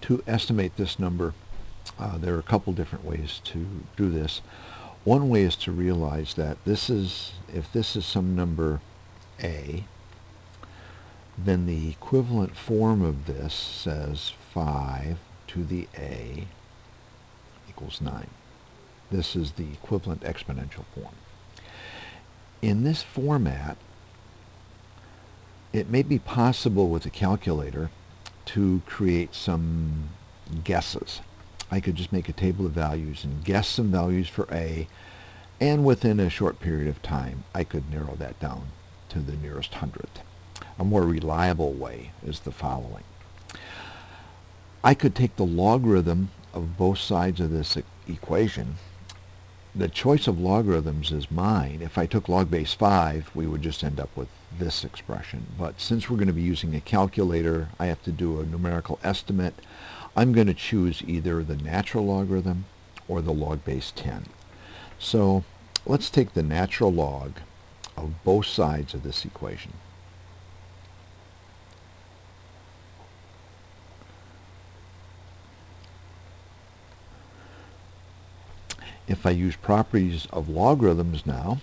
To estimate this number, there are a couple different ways to do this. One way is to realize that if this is some number a, then the equivalent form of this says 5 to the a equals 9. This is the equivalent exponential form. In this format, it may be possible with a calculator to create some guesses. I could just make a table of values and guess some values for a, and within a short period of time I could narrow that down to the nearest hundredth. A more reliable way is the following. I could take the logarithm of both sides of this equation. The choice of logarithms is mine. If I took log base 5, we would just end up with this expression. But since we're going to be using a calculator, I have to do a numerical estimate. I'm going to choose either the natural logarithm or the log base 10. So let's take the natural log of both sides of this equation. If I use properties of logarithms now,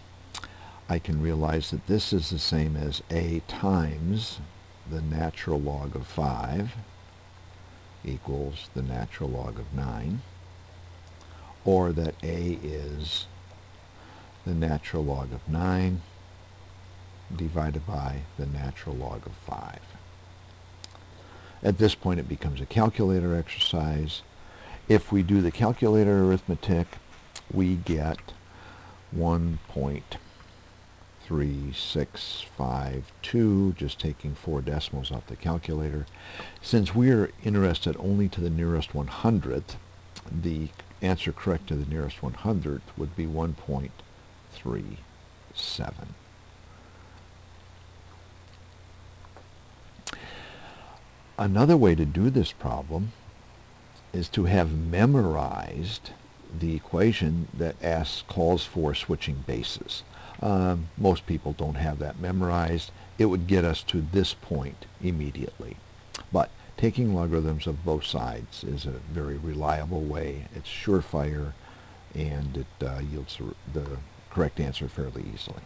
I can realize that this is the same as a times the natural log of 5 equals the natural log of 9, or that a is the natural log of 9 divided by the natural log of 5. At this point it becomes a calculator exercise. If we do the calculator arithmetic, we get 1.3652, just taking 4 decimals off the calculator. Since we're interested only to the nearest 100th, the answer correct to the nearest 100th would be 1.37. Another way to do this problem is to have memorized the equation that calls for switching bases. Most people don't have that memorized. It would get us to this point immediately. But taking logarithms of both sides is a very reliable way. It's surefire, and it yields the correct answer fairly easily.